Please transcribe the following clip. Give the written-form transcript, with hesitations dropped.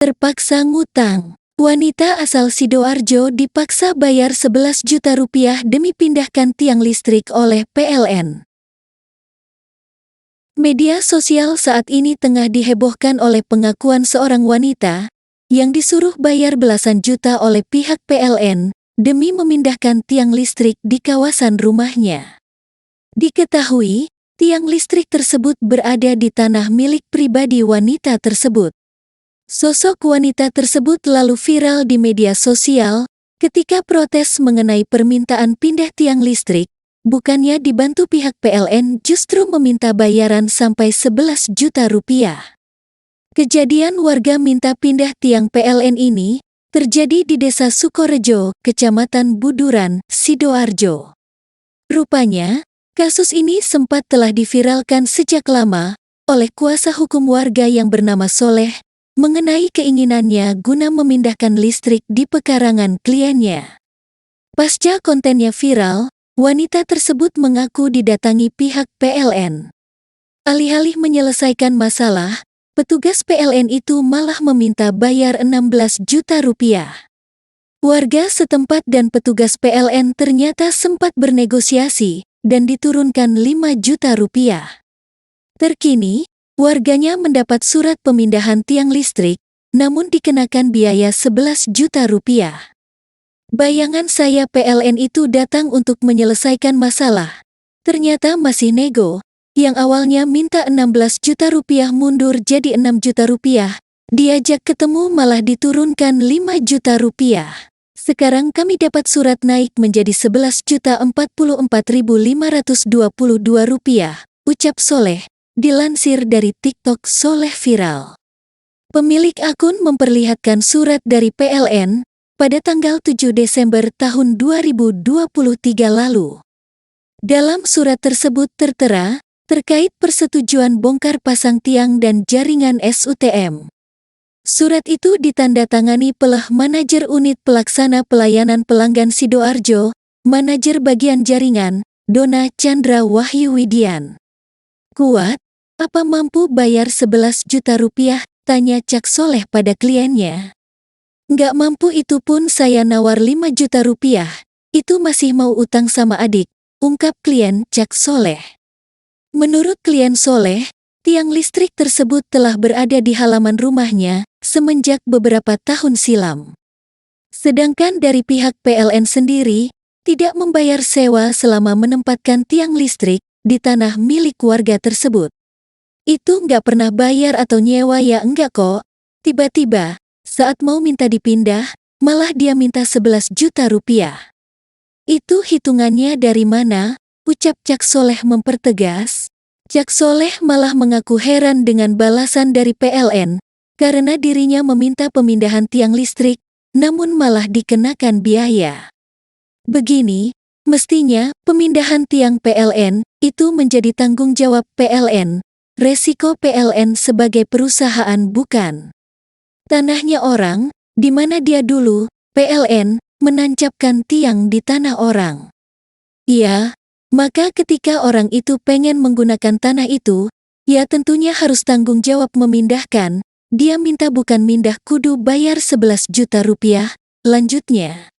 Terpaksa ngutang. Wanita asal Sidoarjo dipaksa bayar 11 juta rupiah demi pindahkan tiang listrik oleh PLN. Media sosial saat ini tengah dihebohkan oleh pengakuan seorang wanita yang disuruh bayar belasan juta oleh pihak PLN demi memindahkan tiang listrik di kawasan rumahnya. Diketahui, tiang listrik tersebut berada di tanah milik pribadi wanita tersebut. Sosok wanita tersebut lalu viral di media sosial ketika protes mengenai permintaan pindah tiang listrik, bukannya dibantu pihak PLN justru meminta bayaran sampai 11 juta rupiah. Kejadian warga minta pindah tiang PLN ini terjadi di Desa Sukorejo, Kecamatan Buduran, Sidoarjo. Rupanya, kasus ini sempat telah diviralkan sejak lama oleh kuasa hukum warga yang bernama Soleh mengenai keinginannya guna memindahkan listrik di pekarangan kliennya. Pasca kontennya viral, wanita tersebut mengaku didatangi pihak PLN. Alih-alih menyelesaikan masalah, petugas PLN itu malah meminta bayar 16 juta rupiah. Warga setempat dan petugas PLN ternyata sempat bernegosiasi dan diturunkan 5 juta rupiah. Terkini, warganya mendapat surat pemindahan tiang listrik, namun dikenakan biaya 11 juta rupiah. Bayangan saya PLN itu datang untuk menyelesaikan masalah. Ternyata masih nego, yang awalnya minta 16 juta rupiah mundur jadi 6 juta rupiah, diajak ketemu malah diturunkan 5 juta rupiah. Sekarang kami dapat surat naik menjadi 11.044.522 rupiah, ucap Soleh. Dilansir dari TikTok Soleh viral. Pemilik akun memperlihatkan surat dari PLN pada tanggal 7 Desember tahun 2023 lalu. Dalam surat tersebut tertera terkait persetujuan bongkar pasang tiang dan jaringan SUTM. Surat itu ditandatangani Pelah Manajer Unit Pelaksana Pelayanan Pelanggan Sidoarjo, Manajer Bagian Jaringan, Dona Chandra Wahyu Widian. Kuat, apa mampu bayar 11 juta rupiah? Tanya Cak Soleh pada kliennya. Nggak mampu itu pun saya nawar 5 juta rupiah, itu masih mau utang sama adik, ungkap klien Cak Soleh. Menurut klien Soleh, tiang listrik tersebut telah berada di halaman rumahnya semenjak beberapa tahun silam. Sedangkan dari pihak PLN sendiri, tidak membayar sewa selama menempatkan tiang listrik di tanah milik warga tersebut. Itu nggak pernah bayar atau nyewa ya enggak kok. Tiba-tiba, saat mau minta dipindah, malah dia minta 11 juta rupiah. Itu hitungannya dari mana? Ucap Cak Soleh mempertegas. Cak Soleh malah mengaku heran dengan balasan dari PLN, karena dirinya meminta pemindahan tiang listrik, namun malah dikenakan biaya. Begini, mestinya pemindahan tiang PLN itu menjadi tanggung jawab PLN. Resiko PLN sebagai perusahaan bukan. Tanahnya orang, di mana dia dulu, PLN, menancapkan tiang di tanah orang. Iya, maka ketika orang itu pengen menggunakan tanah itu, ya tentunya harus tanggung jawab memindahkan, dia minta bukan mindah kudu bayar 11 juta rupiah, lanjutnya.